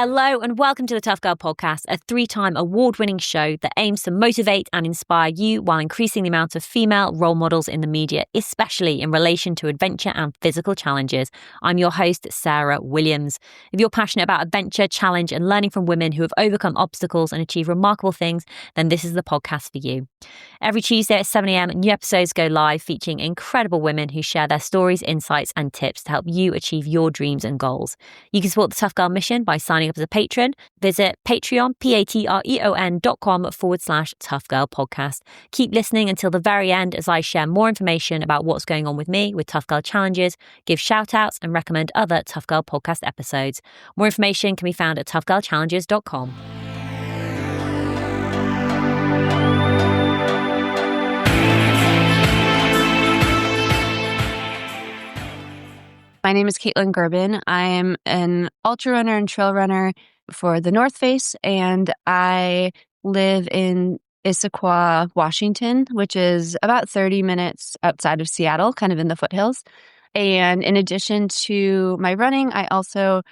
Hello and welcome to the Tough Girl Podcast, a 3-time award-winning show that aims to motivate and inspire you while increasing the amount of female role models in the media, especially in relation to adventure and physical challenges. I'm your host, Sarah Williams. If you're passionate about adventure, challenge and learning from women who have overcome obstacles and achieved remarkable things, then this is the podcast for you. Every Tuesday at 7 a.m, new episodes go live featuring incredible women who share their stories, insights and tips to help you achieve your dreams and goals. You can support the Tough Girl mission by signing up as a patron. Visit Patreon, patreon.com/Tough Girl Podcast. Keep listening until the very end as I share more information about what's going on with me with Tough Girl Challenges, give shout outs and recommend other Tough Girl Podcast episodes. More information can be found at toughgirlchallenges.com. My name is Kaytlyn Gerbin. I am an ultra runner and trail runner for the North Face, and I live in Issaquah, Washington, which is about 30 minutes outside of Seattle, kind of in the foothills. And in addition to my running, I also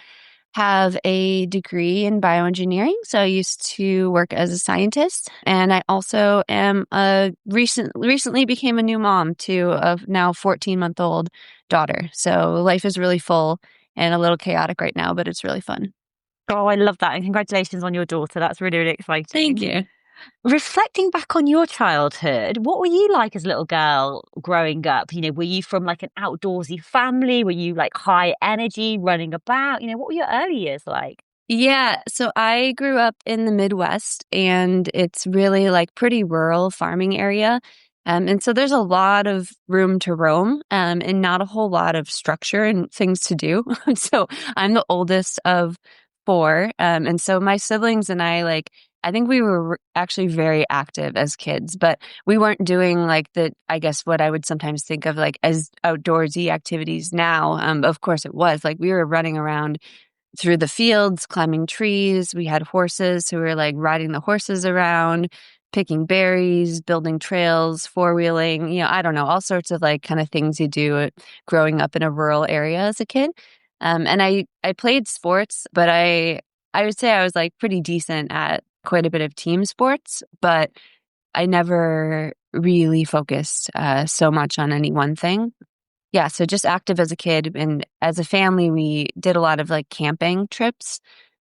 have a degree in bioengineering. So I used to work as a scientist, and I also am recently became a new mom to a now 14-month-old daughter. So life is really full and a little chaotic right now, but it's really fun. Oh, I love that. And congratulations on your daughter. That's really, really exciting. Thank you. Reflecting back on your childhood, what were you like as a little girl growing up? Were you from like an outdoorsy family? Were you like high energy, running about? What were your early years like? Yeah, so I grew up in the Midwest, and it's really like pretty rural farming area. And so there's a lot of room to roam, and not a whole lot of structure and things to do. So I'm the oldest of 4. And so my siblings and I think we were actually very active as kids, but we weren't doing like I guess what I would sometimes think of like as outdoorsy activities now. Of course it was like we were running around through the fields, climbing trees. We had horses, so we were like riding the horses around, picking berries, building trails, 4-wheeling, I don't know, all sorts of like kind of things you do growing up in a rural area as a kid. And I played sports, but I would say I was like pretty decent at quite a bit of team sports, but I never really focused so much on any one thing. Yeah, so just active as a kid, and as a family, we did a lot of like camping trips,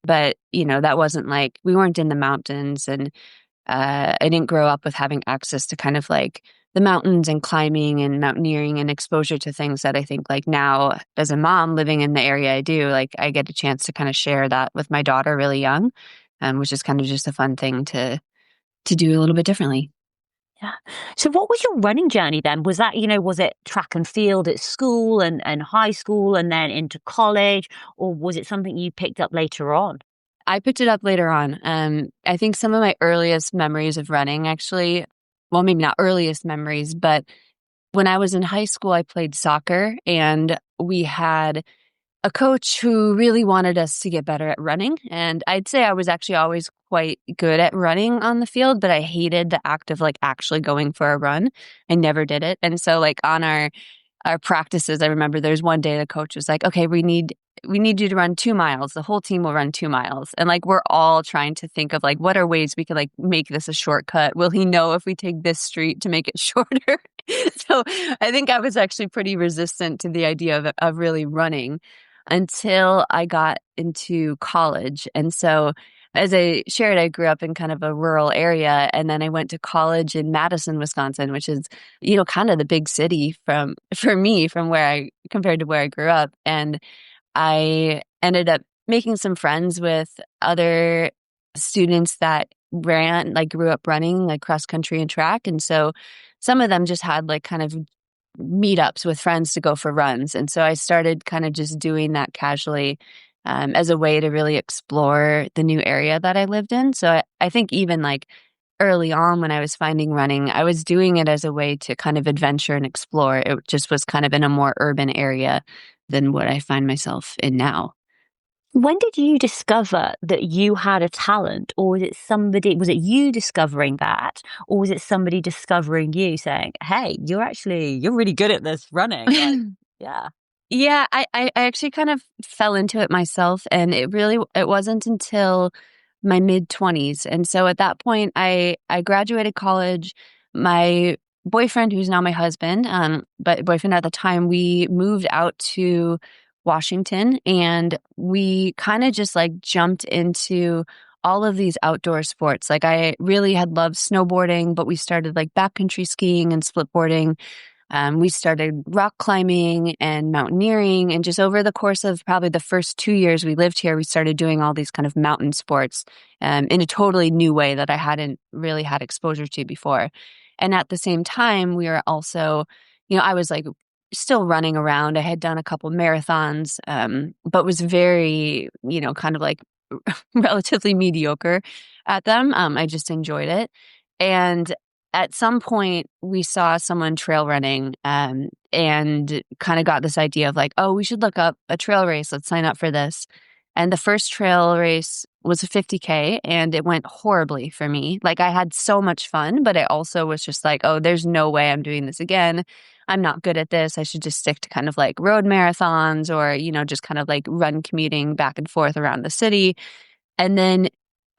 but that wasn't like we weren't in the mountains, and I didn't grow up with having access to kind of like the mountains and climbing and mountaineering and exposure to things that I think like now as a mom living in the area I do, like I get a chance to kind of share that with my daughter really young, which is kind of just a fun thing to do a little bit differently. Yeah. So what was your running journey then? Was that, was it track and field at school and high school and then into college, or was it something you picked up later on? I picked it up later on. I think some of my earliest memories of running actually, well, maybe not earliest memories, but when I was in high school, I played soccer, and we had a coach who really wanted us to get better at running. And I'd say I was actually always quite good at running on the field, but I hated the act of like actually going for a run. I never did it. And so like on our practices, I remember there's one day the coach was like, okay, we need you to run 2 miles. The whole team will run 2 miles. And like, we're all trying to think of like, what are ways we could like make this a shortcut? Will he know if we take this street to make it shorter? So I think I was actually pretty resistant to the idea of really running until I got into college. And so as I shared, I grew up in kind of a rural area, and then I went to college in Madison, Wisconsin, which is, kind of the big city for me from compared to where I grew up. And I ended up making some friends with other students that grew up running like cross country and track. And so some of them just had like kind of meetups with friends to go for runs. And so I started kind of just doing that casually as a way to really explore the new area that I lived in. So I think even like early on when I was finding running, I was doing it as a way to kind of adventure and explore. It just was kind of in a more urban area than what I find myself in now. When did you discover that you had a talent, or was it you discovering that, or was it somebody discovering you saying, hey, you're really good at this running? Like, yeah. Yeah, I actually kind of fell into it myself, and it wasn't until my mid-20s. And so at that point, I graduated college. My boyfriend, who's now my husband, but boyfriend at the time, we moved out to Washington, and we kind of just like jumped into all of these outdoor sports. Like I really had loved snowboarding, but we started like backcountry skiing and splitboarding. We started rock climbing and mountaineering. And just over the course of probably the first 2 years we lived here, we started doing all these kind of mountain sports in a totally new way that I hadn't really had exposure to before. And at the same time, we were also, I was like still running around. I had done a couple marathons, but was very, kind of like relatively mediocre at them. I just enjoyed it. And at some point we saw someone trail running, and kind of got this idea of like, oh, we should look up a trail race. Let's sign up for this. And the first trail race was a 50K, and it went horribly for me. Like I had so much fun, but I also was just like, oh, there's no way I'm doing this again. I'm not good at this. I should just stick to kind of like road marathons or, just kind of like run commuting back and forth around the city. And then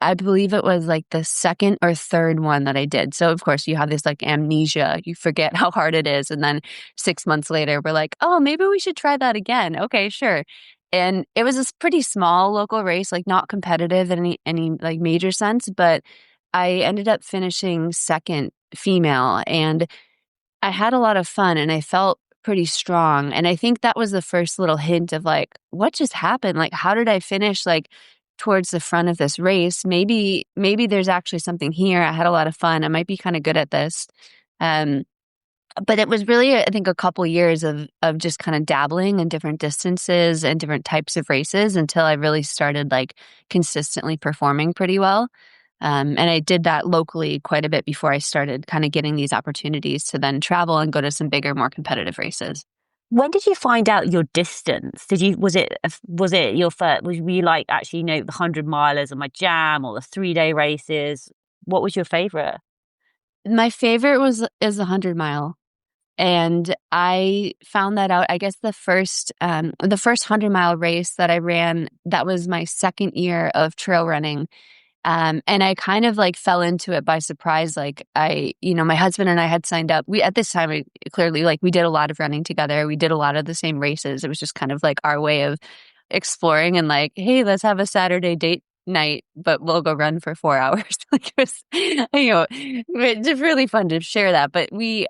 I believe it was like the second or third one that I did. So of course you have this like amnesia. You forget how hard it is. And then 6 months later, we're like, oh, maybe we should try that again. Okay, sure. And it was this pretty small local race, like not competitive in any like major sense, but I ended up finishing second female, and I had a lot of fun and I felt pretty strong. And I think that was the first little hint of like, what just happened? Like, how did I finish like towards the front of this race? Maybe there's actually something here. I had a lot of fun. I might be kind of good at this. Um, but it was really, I think, a couple years of just kind of dabbling in different distances and different types of races until I really started like consistently performing pretty well. And I did that locally quite a bit before I started kind of getting these opportunities to then travel and go to some bigger, more competitive races. When did you find out your distance? Was it your first, were you like, actually, the 100 milers are my jam, or the 3 day races? What was your favorite? My favorite is the 100 mile. And I found that out, I guess the first 100 mile race that I ran, that was my second year of trail running. And I kind of like fell into it by surprise. Like my husband and I had signed up. At this time, clearly, like we did a lot of running together. We did a lot of the same races. It was just kind of like our way of exploring and like, hey, let's have a Saturday date night, but we'll go run for 4 hours. Like it was, it's just really fun to share that. But we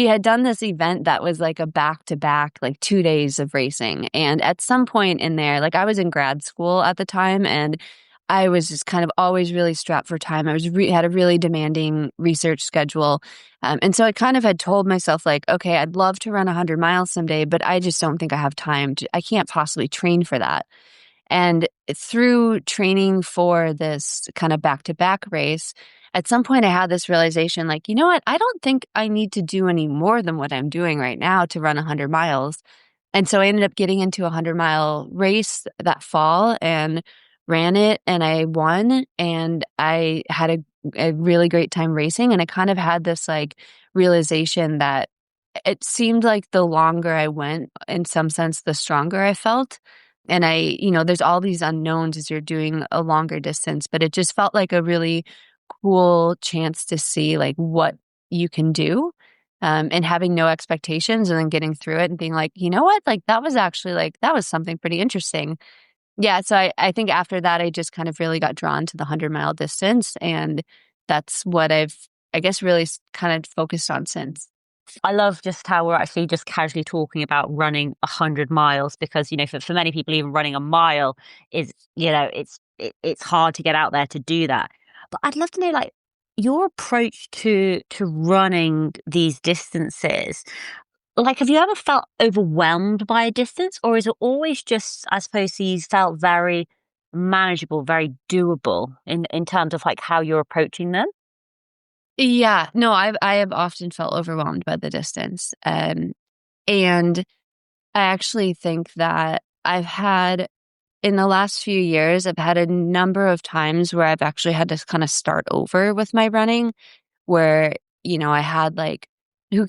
had done this event that was like a back-to-back, like 2 days of racing. And at some point in there, like I was in grad school at the time, and I was just kind of always really strapped for time. I had a really demanding research schedule. And so I kind of had told myself like, okay, I'd love to run 100 miles someday, but I just don't think I have time I can't possibly train for that. And through training for this kind of back-to-back race, at some point I had this realization like, you know what? I don't think I need to do any more than what I'm doing right now to run 100 miles. And so I ended up getting into a 100-mile race that fall and ran it, and I won, and I had a really great time racing. And I kind of had this like realization that it seemed like the longer I went, in some sense, the stronger I felt. And there's all these unknowns as you're doing a longer distance, but it just felt like a really cool chance to see like what you can do, and having no expectations and then getting through it and being like, you know what, like that was actually like, that was something pretty interesting. Yeah. So I think after that, I just kind of really got drawn to the 100-mile distance. And that's what I guess, really kind of focused on since. I love just how we're actually just casually talking about running 100 miles, because, for many people, even running a mile is, it's hard to get out there to do that. But I'd love to know, like, your approach to running these distances. Like, have you ever felt overwhelmed by a distance, or is it always just, I suppose, these felt very manageable, very doable in terms of like how you're approaching them? Yeah, no, I have often felt overwhelmed by the distance. And I actually think that in the last few years, I've had a number of times where I've actually had to kind of start over with my running, where, I had like who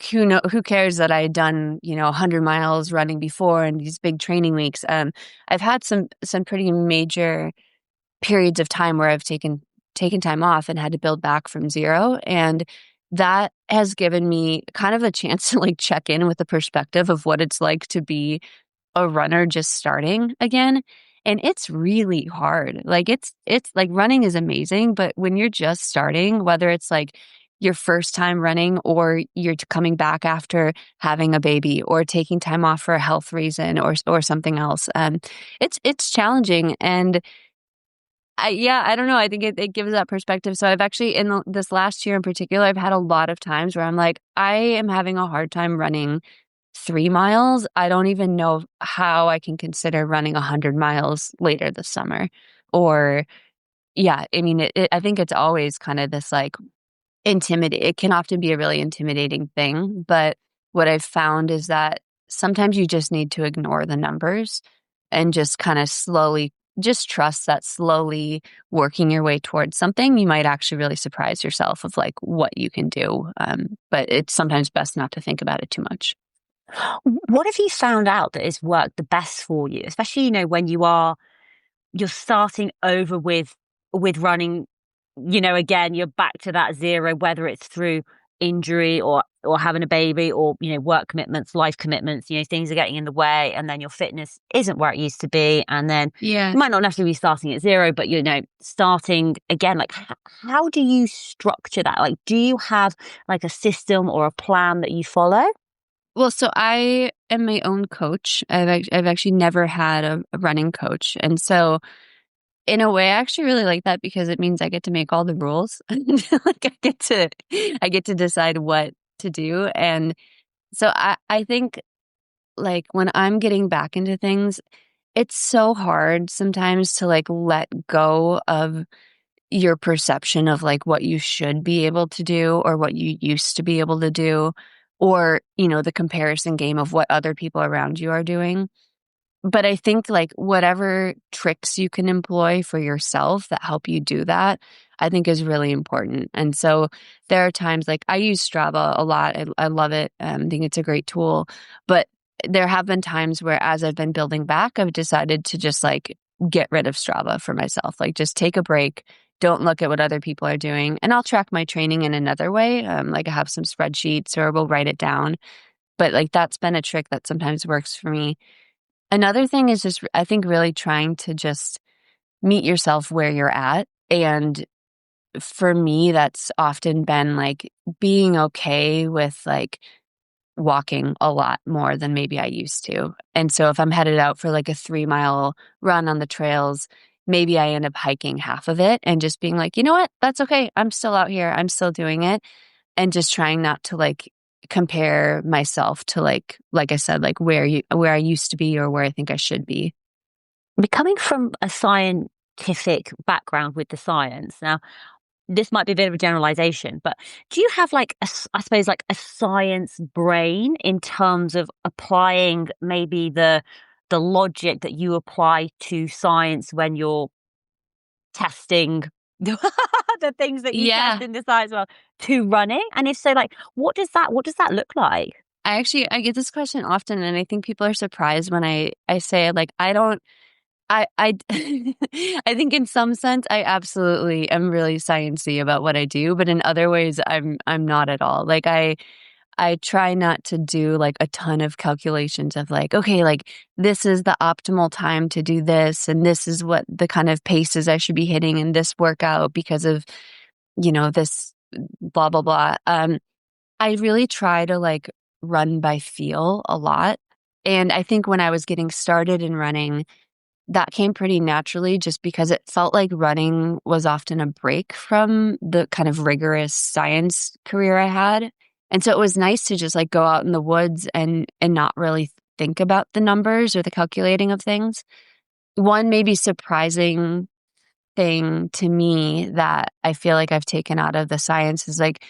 cares that I had done, 100 miles running before and these big training weeks. I've had some pretty major periods of time where I've taken time off and had to build back from zero. And that has given me kind of a chance to like check in with the perspective of what it's like to be a runner just starting again. And it's really hard. Like it's like running is amazing, but when you're just starting, whether it's like your first time running or you're coming back after having a baby or taking time off for a health reason or something else, it's challenging. And I don't know. I think it gives that perspective. So I've actually, this last year in particular, I've had a lot of times where I'm like, I am having a hard time running 3 miles. I don't even know how I can consider running 100 miles later this summer. Or, yeah, I mean, I think it's always kind of this like it can often be a really intimidating thing. But what I've found is that sometimes you just need to ignore the numbers and just kind of just trust that slowly working your way towards something, you might actually really surprise yourself of like what you can do. But it's sometimes best not to think about it too much. What have you found out that has worked the best for you, especially, when you're starting over with running, again, you're back to that zero, whether it's through injury or having a baby or, work commitments, life commitments, things are getting in the way, and then your fitness isn't where it used to be. And then Yeah. you might not necessarily be starting at zero, but, starting again, like how do you structure that? Like, do you have like a system or a plan that you follow? Well, so I am my own coach. I've actually never had a running coach. And so in a way, I actually really like that because it means I get to make all the rules. Like I get to decide what to do. And so I think like when I'm getting back into things, it's so hard sometimes to like let go of your perception of like what you should be able to do or what you used to be able to do, or, the comparison game of what other people around you are doing. But I think like whatever tricks you can employ for yourself that help you do that, I think is really important. And so there are times like I use Strava a lot. I love it. I think it's a great tool. But there have been times where as I've been building back, I've decided to just like get rid of Strava for myself. Like just take a break. Don't look at what other people are doing. And I'll track my training in another way. Like I have some spreadsheets or we'll write it down. But like that's been a trick that sometimes works for me. Another thing is just, I think, really trying to just meet yourself where you're at. And for me, that's often been like being okay with like walking a lot more than maybe I used to. And so if I'm headed out for like a 3-mile run on the trails, maybe I end up hiking half of it and just being like, you know what, that's okay. I'm still out here. I'm still doing it. And just trying not to like compare myself to like I said, like where I used to be or where I think I should be. Coming from a scientific background with the science, now this might be a bit of a generalization, but do you have like I suppose like a science brain in terms of applying maybe the logic that you apply to science when you're testing the things that you Yeah. test in the science world to running? And if so, like what does that look like? I get this question often, and I think people are surprised when I say like I don't I I think in some sense I absolutely am really sciencey about what I do, but in other ways I'm not at all. Like I try not to do like a ton of calculations of like, okay, like this is the optimal time to do this, and this is what the kind of paces I should be hitting in this workout because of, this blah, blah, blah. I really try to like run by feel a lot. And I think when I was getting started in running, that came pretty naturally just because it felt like running was often a break from the kind of rigorous science career I had. And so it was nice to just like go out in the woods and not really think about the numbers or the calculating of things. One maybe surprising thing to me that I feel like I've taken out of the science is like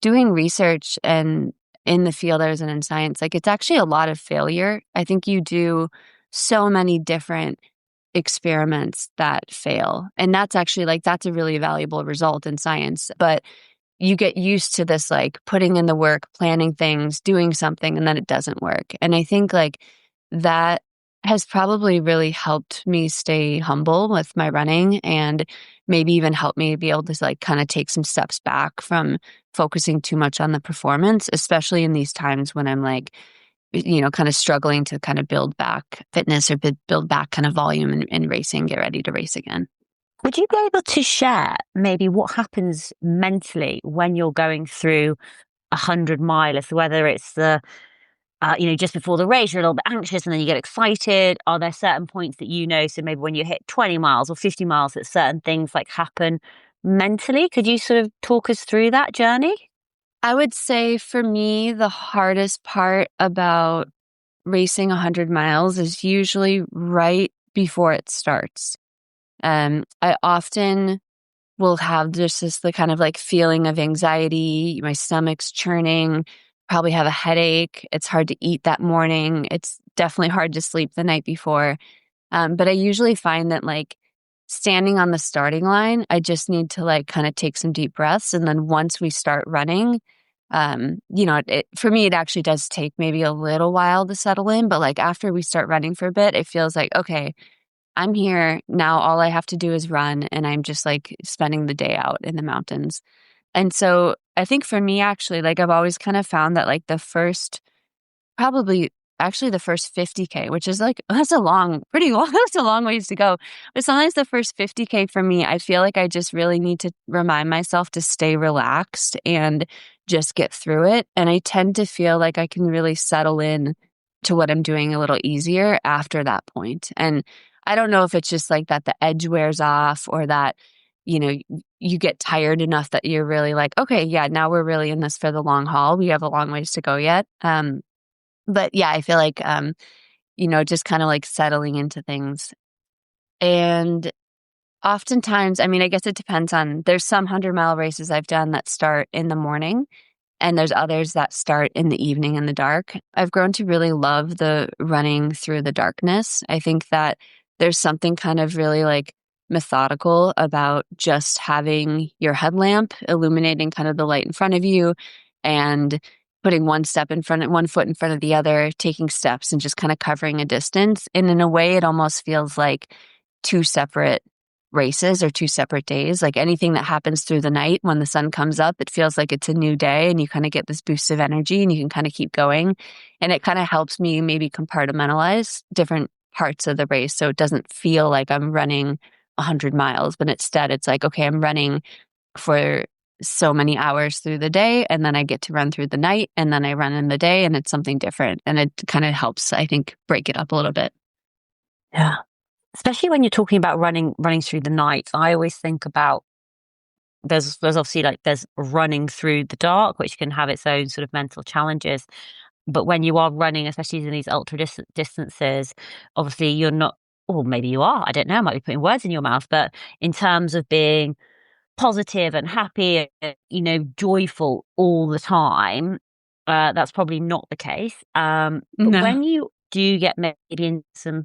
doing research and in the field I was in science, like it's actually a lot of failure. I think you do so many different experiments that fail. And that's actually like, that's a really valuable result in science. But you get used to this, like putting in the work, planning things, doing something, and then it doesn't work. And I think like that has probably really helped me stay humble with my running, and maybe even helped me be able to like kind of take some steps back from focusing too much on the performance, especially in these times when I'm like, kind of struggling to kind of build back fitness or build back kind of volume in racing, get ready to race again. Would you be able to share maybe what happens mentally when you're going through 100 milers, whether it's just before the race, you're a little bit anxious and then you get excited. Are there certain points that so maybe when you hit 20 miles or 50 miles, that certain things like happen mentally? Could you sort of talk us through that journey? I would say for me, the hardest part about racing 100 miles is usually right before it starts. I often will have just the kind of like feeling of anxiety. My stomach's churning, probably have a headache. It's hard to eat that morning. It's definitely hard to sleep the night before. But I usually find that like standing on the starting line, I just need to like kind of take some deep breaths. And then once we start running, for me, it actually does take maybe a little while to settle in. But like after we start running for a bit, it feels like, okay, I'm here now. All I have to do is run, and I'm just like spending the day out in the mountains. And so I think for me, actually, like I've always kind of found that like the first 50K, which is like, pretty long, that's a long ways to go. But sometimes the first 50K for me, I feel like I just really need to remind myself to stay relaxed and just get through it. And I tend to feel like I can really settle in to what I'm doing a little easier after that point. And I don't know if it's just like that the edge wears off, or that, you get tired enough that you're really like, okay, yeah, now we're really in this for the long haul. We have a long ways to go yet. But yeah, I feel like, just kind of like settling into things. And oftentimes, I mean, I guess it depends there's some 100-mile races I've done that start in the morning, and there's others that start in the evening in the dark. I've grown to really love the running through the darkness. I think that there's something kind of really like methodical about just having your headlamp illuminating kind of the light in front of you, and putting one foot in front of the other, taking steps and just kind of covering a distance. And in a way, it almost feels like two separate races or two separate days. Like anything that happens through the night, when the sun comes up, it feels like it's a new day, and you kind of get this boost of energy and you can kind of keep going. And it kind of helps me maybe compartmentalize different parts of the race, so it doesn't feel like I'm running 100 miles, but instead it's like, okay, I'm running for so many hours through the day, and then I get to run through the night, and then I run in the day, and it's something different. And it kind of helps, I think, break it up a little bit. Yeah. Especially when you're talking about running through the night, I always think about there's obviously like there's running through the dark, which can have its own sort of mental challenges. But when you are running, especially in these ultra distances, obviously you're not, or maybe you are, I don't know, I might be putting words in your mouth, but in terms of being positive and happy, joyful all the time, that's probably not the case. But No. when you do get maybe in some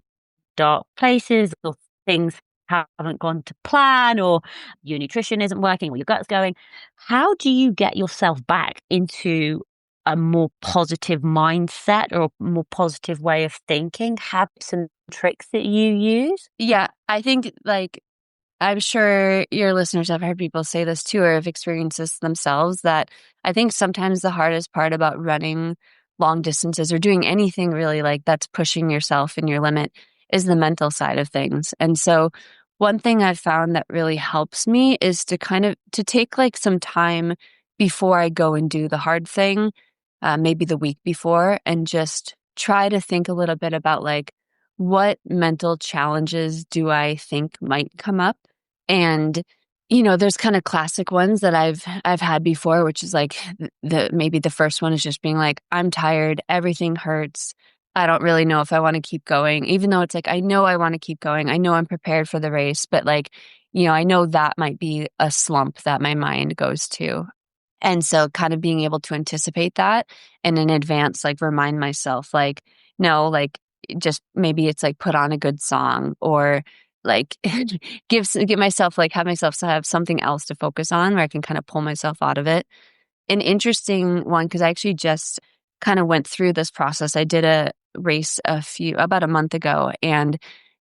dark places, or things haven't gone to plan, or your nutrition isn't working, or your gut's going, how do you get yourself back into a more positive mindset or a more positive way of thinking? Have some tricks that you use? Yeah, I think like I'm sure your listeners have heard people say this too, or have experienced this themselves, that I think sometimes the hardest part about running long distances or doing anything really like that's pushing yourself and your limit is the mental side of things. And so one thing I've found that really helps me is to take like some time before I go and do the hard thing, maybe the week before, and just try to think a little bit about like, what mental challenges do I think might come up? And there's kind of classic ones that I've had before, which is like maybe the first one is just being like, I'm tired, everything hurts. I don't really know if I want to keep going, even though it's like, I know I want to keep going. I know I'm prepared for the race, but like, I know that might be a slump that my mind goes to. And so kind of being able to anticipate that and in advance, like remind myself, like, no, like just maybe it's like put on a good song, or like give myself like have myself have something else to focus on where I can kind of pull myself out of it. An interesting one, because I actually just kind of went through this process. I did a race about a month ago, and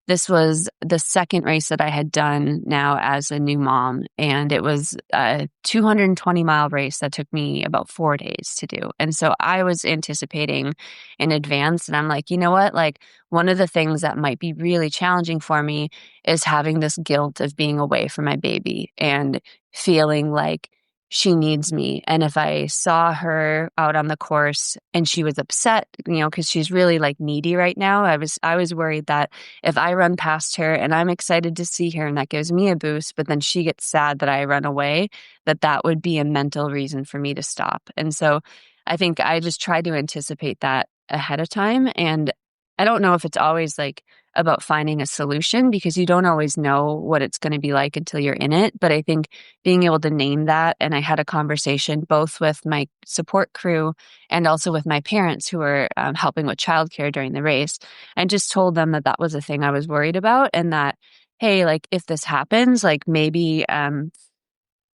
this was the second race that I had done now as a new mom. And it was a 220-mile race that took me about 4 days to do. And so I was anticipating in advance, and I'm like, you know what? Like, one of the things that might be really challenging for me is having this guilt of being away from my baby and feeling like she needs me. And if I saw her out on the course and she was upset, because she's really like needy right now, I was worried that if I run past her and I'm excited to see her and that gives me a boost, but then she gets sad that I run away, that would be a mental reason for me to stop. And so I think I just try to anticipate that ahead of time. And I don't know if it's always like about finding a solution, because you don't always know what it's going to be like until you're in it. But I think being able to name that, and I had a conversation both with my support crew and also with my parents who were helping with childcare during the race, and just told them that was a thing I was worried about, and that, hey, like if this happens, like maybe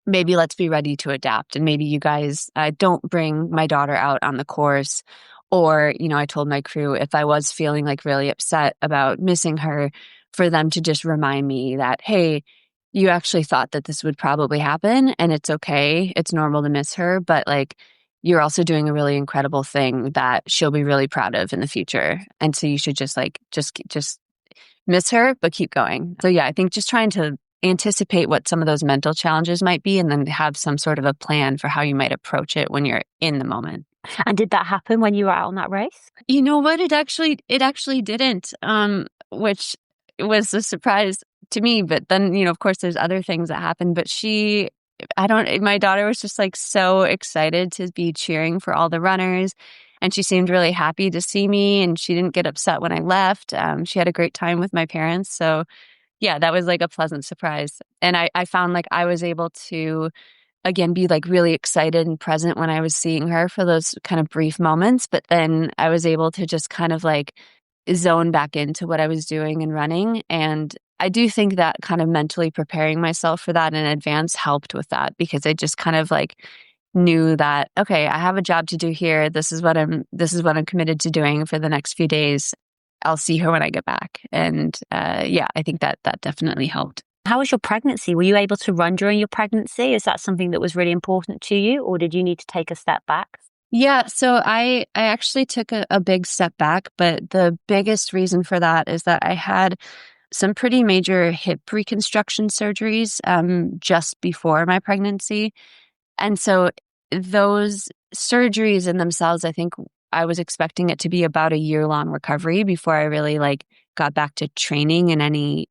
let's be ready to adapt, and maybe you guys don't bring my daughter out on the course. Or, I told my crew, if I was feeling like really upset about missing her, for them to just remind me that, hey, you actually thought that this would probably happen, and it's okay. It's normal to miss her, but like, you're also doing a really incredible thing that she'll be really proud of in the future. And so you should just miss her, but keep going. So yeah, I think just trying to anticipate what some of those mental challenges might be, and then have some sort of a plan for how you might approach it when you're in the moment. And did that happen when you were out on that race? You know what? It actually didn't, which was a surprise to me. But then, of course, there's other things that happened. But my daughter was just like so excited to be cheering for all the runners. And she seemed really happy to see me, and she didn't get upset when I left. She had a great time with my parents. So yeah, that was like a pleasant surprise. And I found like I was able to, again, be like really excited and present when I was seeing her for those kind of brief moments. But then I was able to just kind of like zone back into what I was doing and running. And I do think that kind of mentally preparing myself for that in advance helped with that, because I just kind of like knew that, okay, I have a job to do here. This is what I'm committed to doing for the next few days. I'll see her when I get back. And yeah, I think that definitely helped. How was your pregnancy? Were you able to run during your pregnancy? Is that something that was really important to you, or did you need to take a step back? Yeah, so I actually took a big step back, but the biggest reason for that is that I had some pretty major hip reconstruction surgeries just before my pregnancy. And so those surgeries in themselves, I think I was expecting it to be about a year-long recovery before I really like got back to training in any,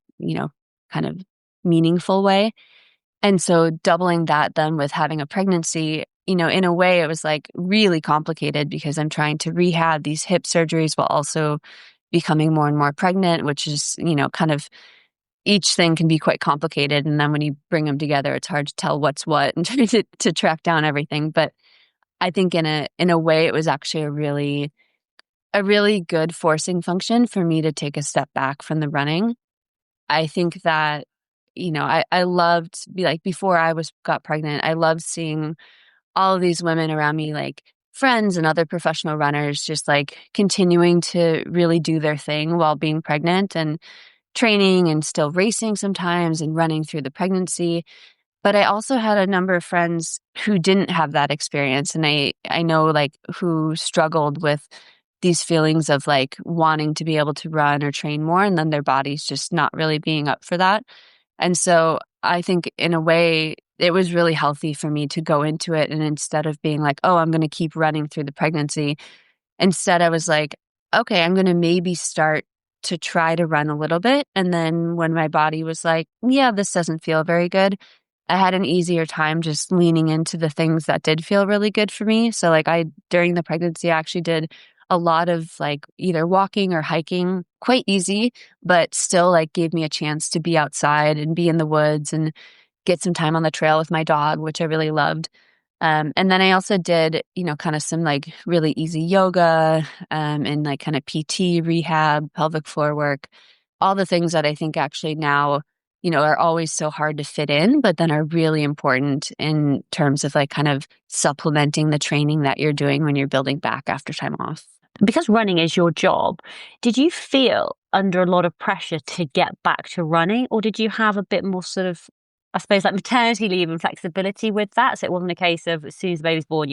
kind of meaningful way. And so doubling that then with having a pregnancy, in a way it was like really complicated, because I'm trying to rehab these hip surgeries while also becoming more and more pregnant, which is, kind of each thing can be quite complicated. And then when you bring them together, it's hard to tell what's what and try to track down everything. But I think in a way it was actually a really good forcing function for me to take a step back from the running. I think that, I loved, before I got pregnant, I loved seeing all of these women around me, like friends and other professional runners, just like continuing to really do their thing while being pregnant and training and still racing sometimes and running through the pregnancy. But I also had a number of friends who didn't have that experience. And I know like who struggled with these feelings of like wanting to be able to run or train more, and then their bodies just not really being up for that. And so I think in a way it was really healthy for me to go into it. And instead of being like, oh, I'm going to keep running through the pregnancy, instead I was like, okay, I'm going to maybe start to try to run a little bit. And then when my body was like, yeah, this doesn't feel very good, I had an easier time just leaning into the things that did feel really good for me. So like during the pregnancy, I actually did a lot of like either walking or hiking, quite easy, but still like gave me a chance to be outside and be in the woods and get some time on the trail with my dog, which I really loved. And then I also did, kind of some like really easy yoga and like kind of PT rehab, pelvic floor work. all the things that I think actually now, are always so hard to fit in, but then are really important in terms of like kind of supplementing the training that you're doing when you're building back after time off. Because running is your job, did you feel under a lot of pressure to get back to running, or did you have a bit more sort of, I suppose, like maternity leave and flexibility with that? So it wasn't a case of as soon as the baby's born,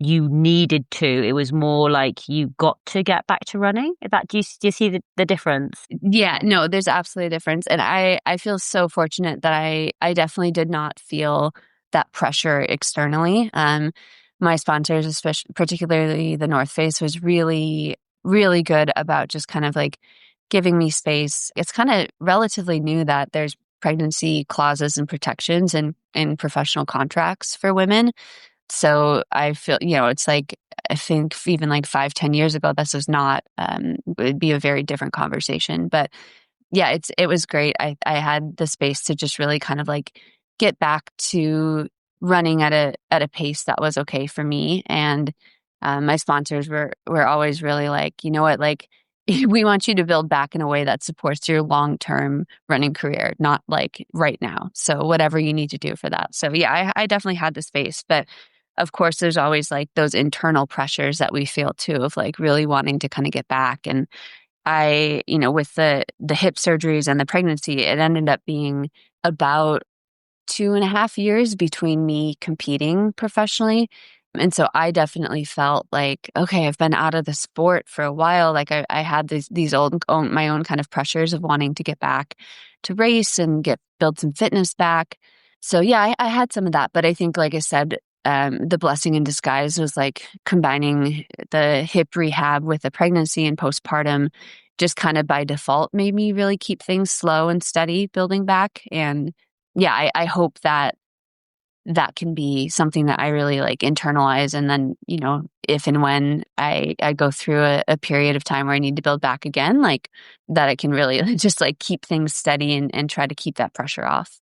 you needed to. It was more like you got to get back to running. Do you see the difference? Yeah, no, there's absolutely a difference. And I feel so fortunate that I definitely did not feel that pressure externally. My sponsors, especially particularly the North Face, was really, really good about just kind of like giving me space. It's kind of relatively new that there's pregnancy clauses and protections in professional contracts for women. So I feel, it's like, I think even like 5-10 years ago, this was not, it would be a very different conversation. But yeah, it was great. I had the space to just really kind of like get back to running at a pace that was okay for me. And my sponsors were always really like, you know what, like we want you to build back in a way that supports your long-term running career, not like right now. So whatever you need to do for that. So yeah, I definitely had the space, but of course, there's always like those internal pressures that we feel too of like really wanting to kind of get back. And I, with the hip surgeries and the pregnancy, it ended up being about 2.5 years between me competing professionally. And so I definitely felt like, okay, I've been out of the sport for a while. Like I had my own kind of pressures of wanting to get back to race and build some fitness back. So yeah, I had some of that, but I think, like I said, the blessing in disguise was like combining the hip rehab with the pregnancy and postpartum just kind of by default made me really keep things slow and steady building back. And yeah, I hope that can be something that I really like internalize. And then, if and when I go through a period of time where I need to build back again, like that I can really just like keep things steady and try to keep that pressure off.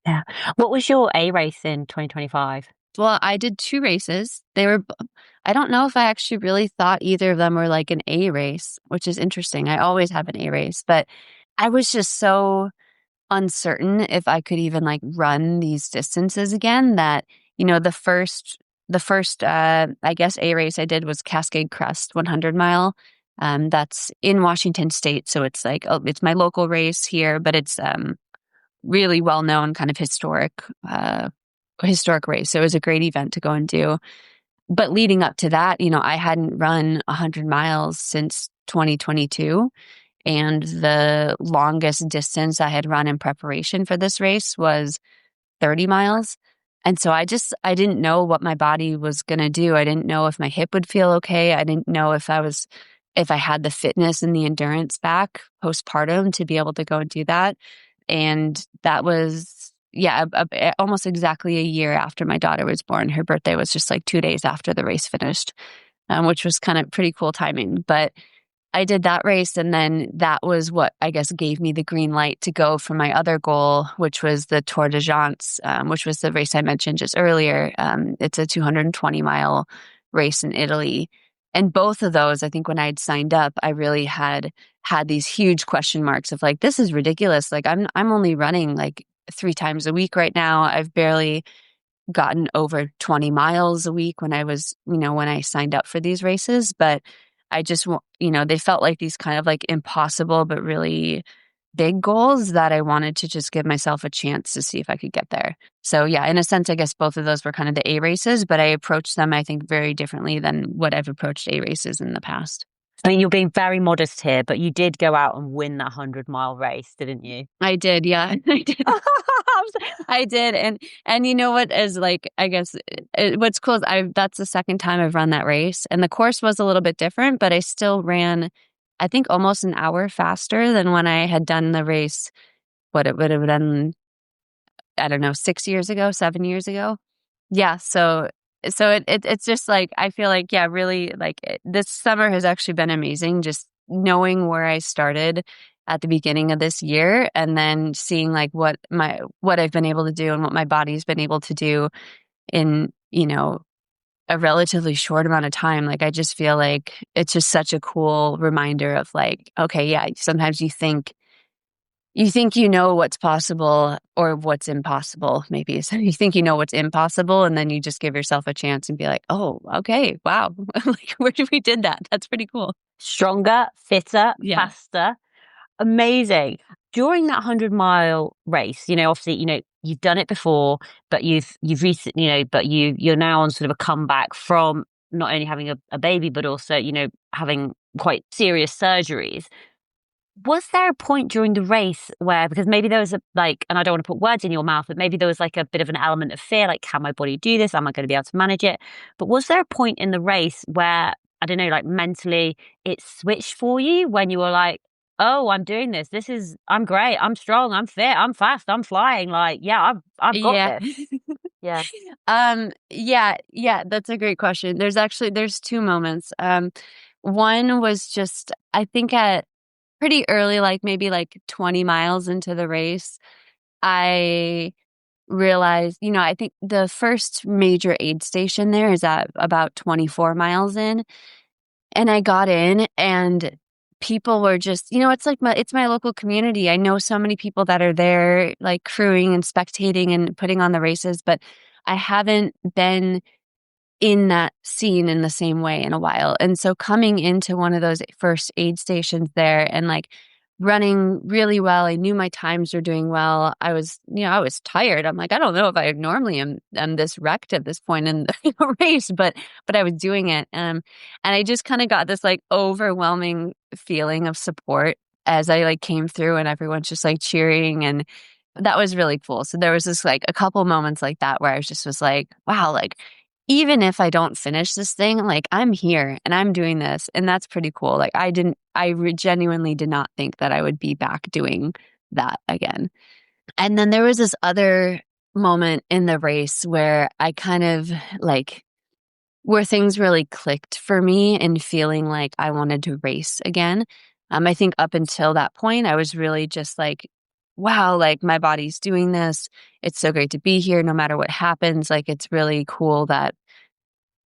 Yeah. What was your A race in 2025? Well, I did 2 races. I don't know if I actually really thought either of them were like an A race, which is interesting. I always have an A race, but I was just so uncertain if I could even like run these distances again that, the first I guess A race I did was Cascade Crest 100 mile. That's in Washington State. So it's like, it's my local race here, but it's really well known kind of historic race. So it was a great event to go and do. But leading up to that, I hadn't run 100 miles since 2022. And the longest distance I had run in preparation for this race was 30 miles. And so I didn't know what my body was going to do. I didn't know if my hip would feel okay. I didn't know if I had the fitness and the endurance back postpartum to be able to go and do that. And that was, almost exactly a year after my daughter was born. Her birthday was just like 2 days after the race finished, which was kind of pretty cool timing. But I did that race, and then that was what I guess gave me the green light to go for my other goal, which was the Tour de Geants, which was the race I mentioned just earlier. It's a 220-mile race in Italy. And both of those, I think when I had signed up, I really had these huge question marks of like, this is ridiculous. Like I'm only running like 3 times a week right now. I've barely gotten over 20 miles a week when I signed up for these races. But I just, they felt like these kind of like impossible, but really big goals that I wanted to just give myself a chance to see if I could get there. So yeah, in a sense, I guess both of those were kind of the A races, but I approached them, I think, very differently than what I've approached A races in the past. I mean, you're being very modest here, but you did go out and win that 100-mile race, didn't you? I did, yeah. I did. I did. And you know what is like, I guess what's cool is that's the second time I've run that race, and the course was a little bit different, but I still ran, I think, almost an hour faster than when I had done the race. What it would have done, I don't know, 6 years ago, 7 years ago. Yeah. So it's just like, I feel like, yeah, really like this summer has actually been amazing. Just knowing where I started at the beginning of this year, and then seeing like what I've been able to do and what my body's been able to do in, a relatively short amount of time. Like, I just feel like it's just such a cool reminder of like, okay, yeah, sometimes you think you think you know what's possible or what's impossible, maybe. So you think you know what's impossible, and then you just give yourself a chance and be like, oh, okay, wow. Like, we did that. That's pretty cool. Stronger, fitter, Yeah. faster. Amazing. During that 100-mile race, obviously, you've done it before, but you've recently, but you're now on sort of a comeback from not only having a baby, but also, having quite serious surgeries. Was there a point during the race where, because maybe there was and I don't want to put words in your mouth, but maybe there was like a bit of an element of fear, like, can my body do this? Am I going to be able to manage it? But was there a point in the race where, I don't know, like mentally it switched for you when you were like, oh, I'm doing this. I'm great. I'm strong. I'm fit. I'm fast. I'm flying. Like, yeah, I've got Yeah. this. Yeah. Yeah, that's a great question. There's two moments. One was just, I think at pretty early, like maybe like 20 miles into the race, I realized, I think the first major aid station there is at about 24 miles in. And I got in and people were just, it's my local community. I know so many people that are there, like crewing and spectating and putting on the races, but I haven't been in that scene in the same way in a while. And so coming into one of those first aid stations there and like running really well, I knew my times were doing well. I was tired. I'm like, I don't know if I normally am this wrecked at this point in the race, but I was doing it. And I just kind of got this like overwhelming feeling of support as I like came through, and everyone's just like cheering, and that was really cool. So there was this like a couple moments like that where I was like, wow, like even if I don't finish this thing, like I'm here and I'm doing this, and that's pretty cool. Like genuinely did not think that I would be back doing that again. And then there was this other moment in the race where I kind of like, where things really clicked for me and feeling like I wanted to race again. I think up until that point, I was really just like, wow, like my body's doing this. It's so great to be here no matter what happens. Like, it's really cool that,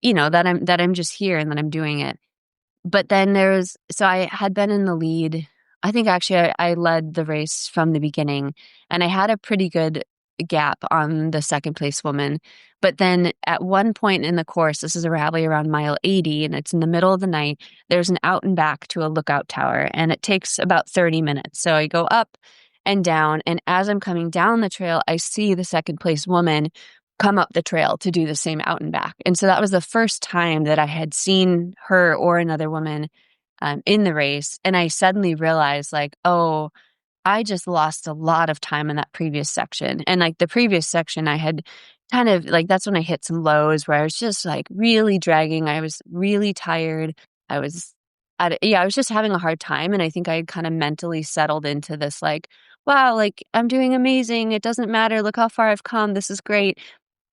that I'm just here and that I'm doing it. But then so I had been in the lead. I think actually I led the race from the beginning, and I had a pretty good gap on the second place woman. But then at one point in the course, this is probably around mile 80, and it's in the middle of the night, there's an out and back to a lookout tower, and it takes about 30 minutes. So I go up and down, and as I'm coming down the trail, I see the second place woman come up the trail to do the same out and back. And so that was the first time that I had seen her or another woman in the race. And I suddenly realized like, oh, I just lost a lot of time in that previous section. And like the previous section, I had kind of like, that's when I hit some lows where I was just like really dragging. I was really tired. I was just having a hard time. And I think I had kind of mentally settled into this like, wow, like I'm doing amazing. It doesn't matter. Look how far I've come. This is great.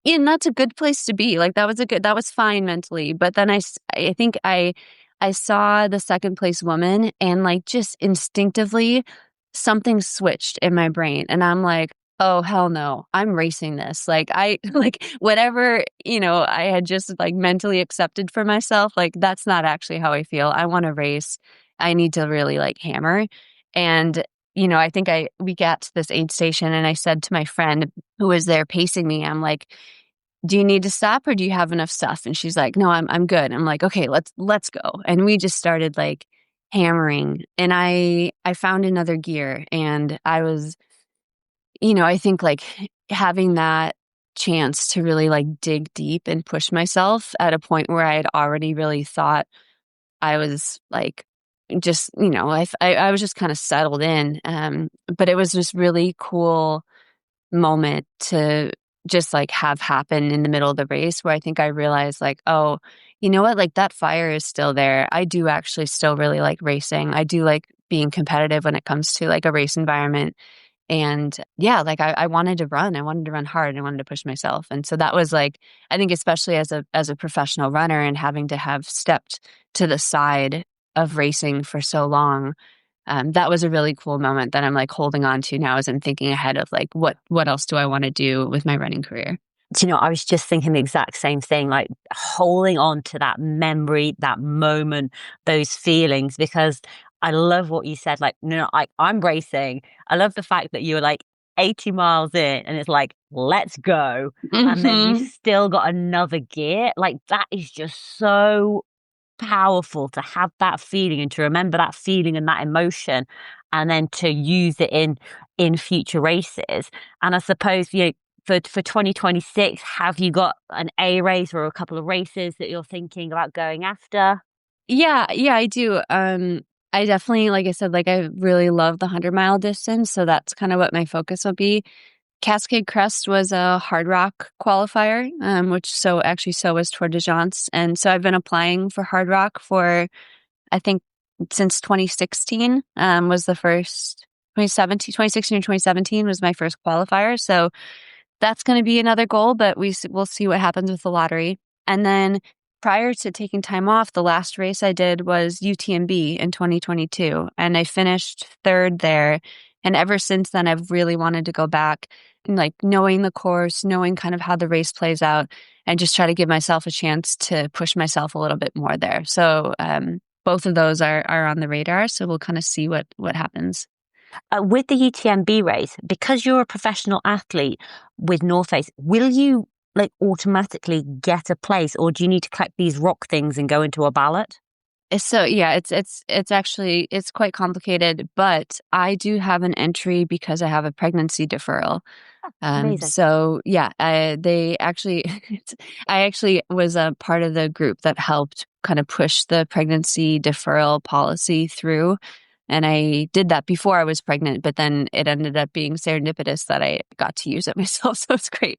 And that's a good place to be. Like that was fine mentally. But then I think I saw the second place woman, and like just instinctively something switched in my brain. And I'm like, oh, hell no, I'm racing this. Like like whatever, I had just like mentally accepted for myself. Like that's not actually how I feel. I want to race. I need to really like hammer. And I think we got to this aid station, and I said to my friend who was there pacing me, I'm like, do you need to stop or do you have enough stuff? And she's like, no, I'm good. I'm like, okay, let's go. And we just started like hammering, and I found another gear, and I was, I think like having that chance to really like dig deep and push myself at a point where I had already really thought I was like, just, I was just kind of settled in. But it was just really cool moment to just like have happen in the middle of the race, where I think I realized like, oh, you know what, like that fire is still there. I do actually still really like racing. I do like being competitive when it comes to like a race environment. And yeah, like I wanted to run. I wanted to run hard. I wanted to push myself. And so that was like, I think especially as a professional runner and having to have stepped to the side of racing for so long, that was a really cool moment that I'm like holding on to now as I'm thinking ahead of like, what else do I want to do with my running career? Do you know, I was just thinking the exact same thing, like holding on to that memory, that moment, those feelings, because I love what you said. Like, no, I'm racing. I love the fact that you're like 80 miles in and it's like, let's go. And then you've Hmm. still got another gear. Like, that is just so powerful to have that feeling and to remember that feeling and that emotion and then to use it in future races. And I suppose, for 2026, have you got an A race or a couple of races that you're thinking about going after? Yeah, I do. I definitely, like I said, like I really love the 100-mile distance, so that's kind of what my focus will be. Cascade Crest was a hard rock qualifier, which so was Tour de Geants. And so I've been applying for hard rock for, I think, since 2016, was the first 2016 or 2017 was my first qualifier. So that's going to be another goal, but we'll see what happens with the lottery. And then prior to taking time off, the last race I did was UTMB in 2022, and I finished third there. And ever since then, I've really wanted to go back and like knowing the course, knowing kind of how the race plays out, and just try to give myself a chance to push myself a little bit more there. So both of those are on the radar. So we'll kind of see what happens. With the UTMB race, because you're a professional athlete with North Face, will you like automatically get a place, or do you need to collect these rock things and go into a ballot? So yeah, it's actually it's quite complicated, but I do have an entry because I have a pregnancy deferral. Amazing. So yeah, they actually, I actually was a part of the group that helped kind of push the pregnancy deferral policy through. And I did that before I was pregnant, but then it ended up being serendipitous that I got to use it myself. So it's great.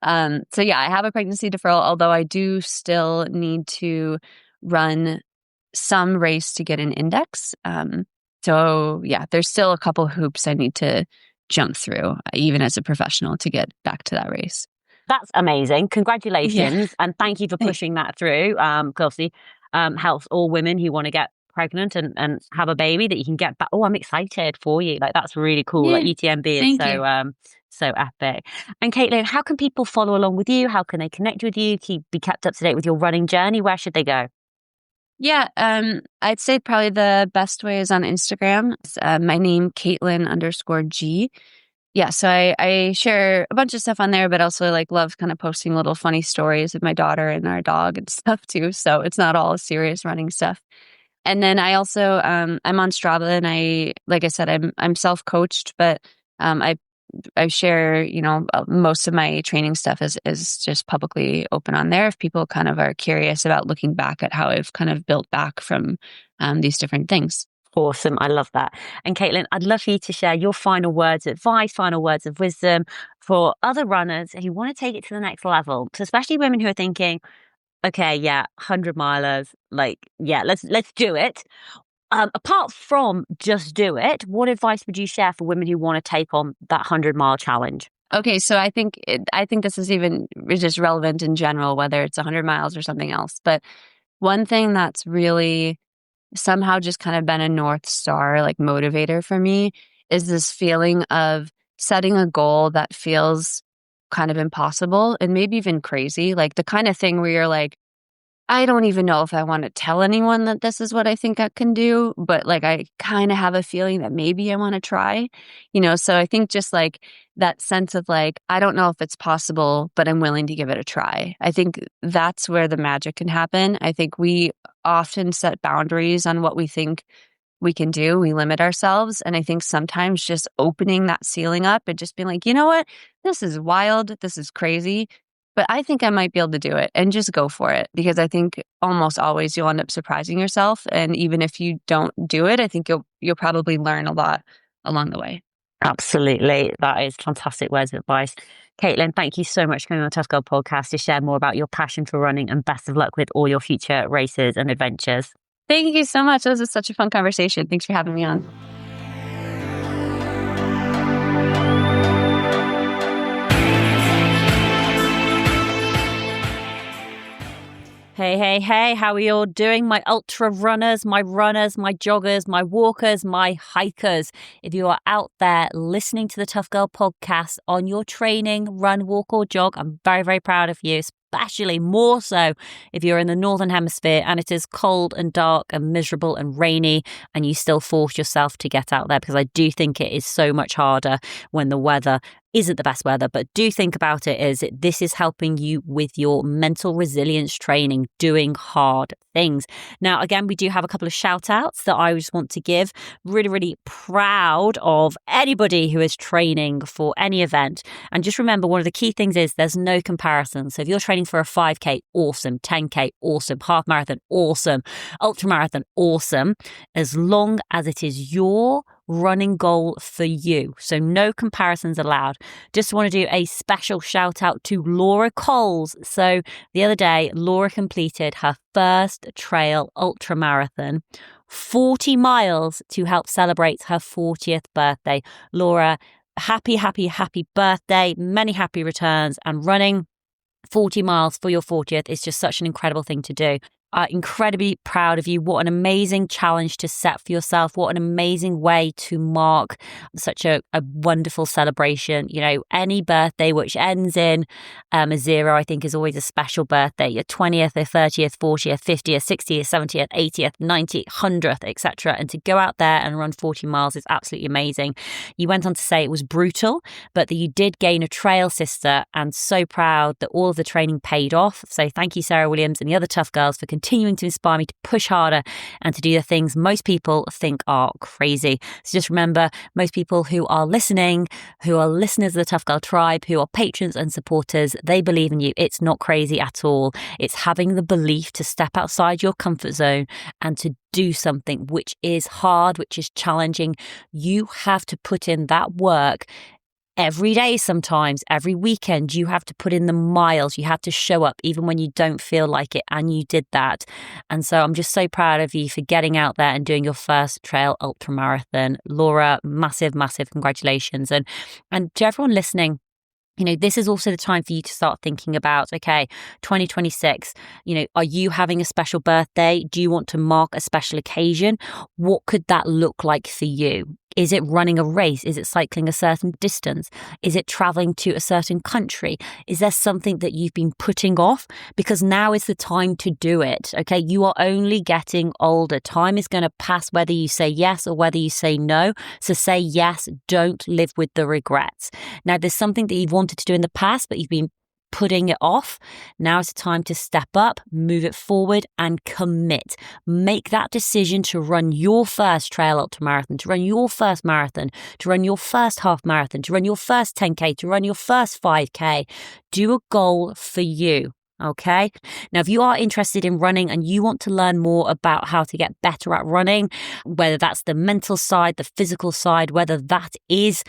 So yeah, I have a pregnancy deferral, although I do still need to run some race to get an index. So yeah, there's still a couple hoops I need to jump through, even as a professional, to get back to that race. That's amazing. Yeah. Congratulations. And thank you for Thank- pushing that through. 'Cause obviously, helps all women who want to get pregnant and have a baby that you can get back. Oh, I'm excited for you. Like, that's really cool. Like Yeah. UTMB is Thank you. so epic. And Kaytlyn, how can people follow along with you? How can they connect with you? Be kept up to date with your running journey? Where should they go? Yeah, I'd say probably the best way is on Instagram. It's, my name, Kaytlyn_G. Yeah, so I share a bunch of stuff on there, but also like love kind of posting little funny stories of my daughter and our dog and stuff too. So it's not all serious running stuff. And then I also I'm on Strava, and like I said, I'm self-coached, but I share, most of my training stuff is just publicly open on there if people kind of are curious about looking back at how I've kind of built back from these different things. Awesome. I love that. And Kaytlyn, I'd love for you to share your final words of advice, final words of wisdom for other runners who want to take it to the next level. So especially women who are thinking, okay, yeah, 100 milers, like, yeah, let's do it. Apart from just do it, what advice would you share for women who want to take on that 100-mile challenge? Okay, so I think this is even just relevant in general, whether it's 100 miles or something else. But one thing that's really somehow just kind of been a North Star, like motivator for me, is this feeling of setting a goal that feels kind of impossible and maybe even crazy, like the kind of thing where you're like, I don't even know if I want to tell anyone that this is what I think I can do, but like I kind of have a feeling that maybe I want to try, so I think just like that sense of like, I don't know if it's possible, but I'm willing to give it a try. I think that's where the magic can happen. I think we often set boundaries on what we think we can do. We limit ourselves. And I think sometimes just opening that ceiling up and just being like, you know what? This is wild. This is crazy. But I think I might be able to do it, and just go for it, because I think almost always you'll end up surprising yourself. And even if you don't do it, I think you'll probably learn a lot along the way. Absolutely. That is fantastic words of advice. Kaytlyn, thank you so much for coming on the Tough Girl podcast to share more about your passion for running, and best of luck with all your future races and adventures. Thank you so much. This was such a fun conversation. Thanks for having me on. Hey, how are you all doing? My ultra runners, my joggers, my walkers, my hikers. If you are out there listening to the Tough Girl podcast on your training, run, walk, or jog, I'm very, very proud of you. especially more so if you're in the Northern Hemisphere and it is cold and dark and miserable and rainy and you still force yourself to get out there, because I do think it is so much harder when the weather isn't the best weather. But do think about it as this is helping you with your mental resilience training, doing hard things. Now, again, we do have a couple of shout outs that I just want to give. Really, really proud of anybody who is training for any event. And just remember, one of the key things is there's no comparison. So if you're training for a 5K, awesome. 10K, awesome. Half marathon, awesome. Ultra marathon, awesome. As long as it is your running goal for you. So no comparisons allowed. Just want to do a special shout out to Laura Coles. So the other day, Laura completed her first trail ultra marathon, 40 miles to help celebrate her 40th birthday. Laura, happy birthday, many happy returns, and running 40 miles for your 40th is just such an incredible thing to do. Incredibly proud of you. What an amazing challenge to set for yourself. What an amazing way to mark such a wonderful celebration. You know, any birthday which ends in a 0, I think, is always a special birthday. Your 20th, your 30th, 40th, 50th, 60th, 70th, 80th, 90th, 100th, etc. And to go out there and run 40 miles is absolutely amazing. You went on to say it was brutal, but that you did gain a trail sister, and so proud that all of the training paid off. So thank you, Sarah Williams and the other tough girls, for continuing to inspire me to push harder and to do the things most people think are crazy. So just remember, most people who are listening, who are listeners of the Tough Girl Tribe, who are patrons and supporters, they believe in you. It's not crazy at all. It's having the belief to step outside your comfort zone and to do something which is hard, which is challenging. You have to put in that work. Every day, sometimes every weekend, you have to put in the miles. You have to show up even when you don't feel like it. And you did that. And so I'm just so proud of you for getting out there and doing your first trail ultra marathon. Laura, massive congratulations. And to everyone listening, you know, this is also the time for you to start thinking about, okay, 2026, you know, are you having a special birthday? Do you want to mark a special occasion? What could that look like for you? Is it running a race? Is it cycling a certain distance? Is it traveling to a certain country? Is there something that you've been putting off? Because now is the time to do it. Okay. You are only getting older. Time is going to pass whether you say yes or whether you say no. So say yes. Don't live with the regrets. Now, there's something that you've wanted to do in the past, but you've been putting it off. Now is the time to step up, move it forward, and commit. Make that decision to run your first trail ultramarathon, to run your first marathon, to run your first half marathon, to run your first 10K, to run your first 5K. Do a goal for you. Okay. Now, if you are interested in running and you want to learn more about how to get better at running, whether that's the mental side, the physical side, whether that is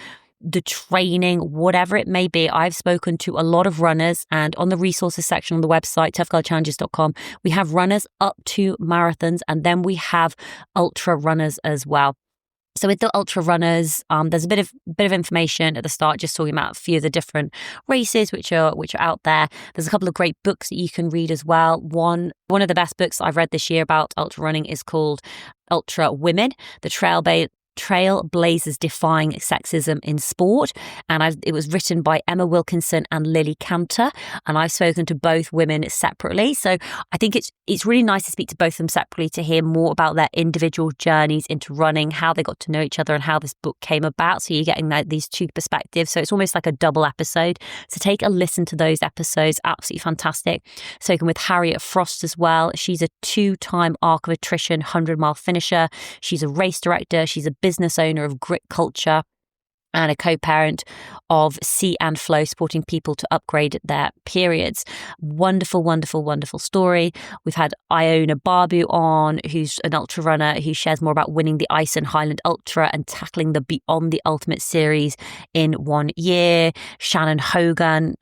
the training, whatever it may be, I've spoken to a lot of runners, and on the resources section on the website, toughgirlchallenges.com, we have runners up to marathons, and then we have ultra runners as well. So with the ultra runners, there's a bit of information at the start, just talking about a few of the different races which are out there. There's a couple of great books that you can read as well. One of the best books I've read this year about ultra running is called Ultra Women: The Trailblazers Defying Sexism in Sport, and it was written by Emma Wilkinson and Lily Cantor, and I've spoken to both women separately. So I think it's really nice to speak to both of them separately to hear more about their individual journeys into running, how they got to know each other, and how this book came about. So you're getting these two perspectives. So it's almost like a double episode. So take a listen to those episodes. Absolutely fantastic. Spoken with Harriet Frost as well. She's a 2-time Arc of Attrition 100-mile finisher. She's a race director. She's a business owner of Grit Culture and a co-parent of Sea and Flow, supporting people to upgrade their periods. Wonderful story. We've had Iona Barbu on, who's an ultra runner who shares more about winning the Ice and Highland Ultra and tackling the Beyond the Ultimate series in 1 year. Shannon Hogan,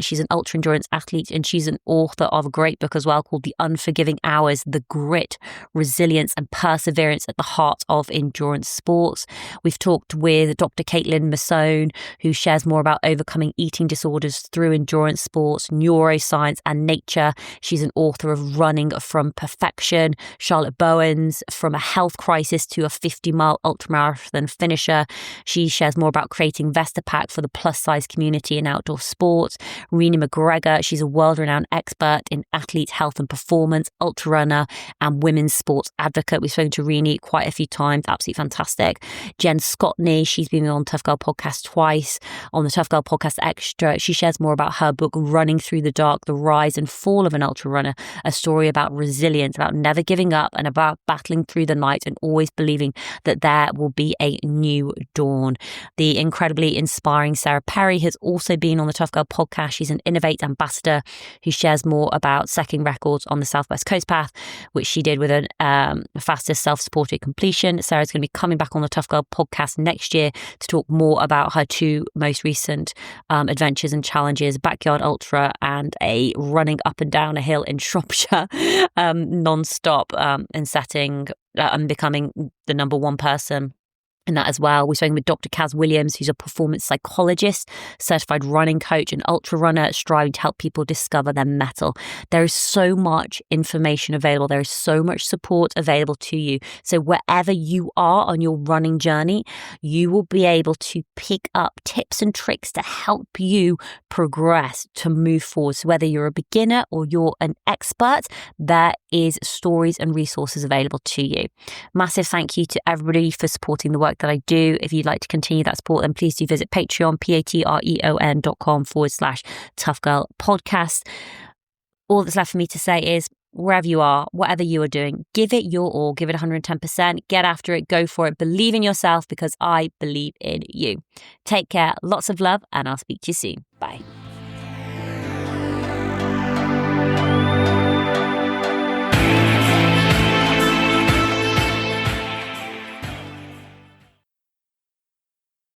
she's an ultra endurance athlete, and she's an author of a great book as well called The Unforgiving Hours: The Grit, Resilience and Perseverance at the Heart of Endurance Sports. We've talked with Dr. Kaytlyn Kaytlyn Gerbin, who shares more about overcoming eating disorders through endurance sports, neuroscience, and nature. She's an author of Running from Perfection. Charlotte Bowens, From a Health Crisis to a 50-mile ultramarathon finisher. She shares more about creating Vestapack for the plus-size community in outdoor sports. Renee McGregor, she's a world-renowned expert in athlete health and performance, ultra runner, and women's sports advocate. We've spoken to Renee quite a few times. Absolutely fantastic. Jen Scottney, she's been on Tough Girl Podcast twice. On the Tough Girl Podcast Extra, she shares more about her book, Running Through the Dark, The Rise and Fall of an Ultra Runner, a story about resilience, about never giving up and about battling through the night and always believing that there will be a new dawn. The incredibly inspiring Sarah Perry has also been on the Tough Girl Podcast. She's an Innovate ambassador who shares more about setting records on the Southwest Coast Path, which she did with a fastest self-supported completion. Sarah's going to be coming back on the Tough Girl Podcast next year to talk more about her two most recent adventures and challenges, Backyard Ultra and a running up and down a hill in Shropshire non-stop and setting and becoming the number one person in that as well. We're speaking with Dr. Kaz Williams, who's a performance psychologist, certified running coach, and ultra runner, striving to help people discover their mettle. There is so much information available. There is so much support available to you. So wherever you are on your running journey, you will be able to pick up tips and tricks to help you progress, to move forward. So whether you're a beginner or you're an expert, there is stories and resources available to you. Massive thank you to everybody for supporting the work that I do. If you'd like to continue that support, then please do visit Patreon, patreon.com/Tough Girl Podcast. All that's left for me to say is, wherever you are, whatever you are doing, give it your all, give it 110%, get after it, go for it, believe in yourself because I believe in you. Take care, lots of love, and I'll speak to you soon. Bye.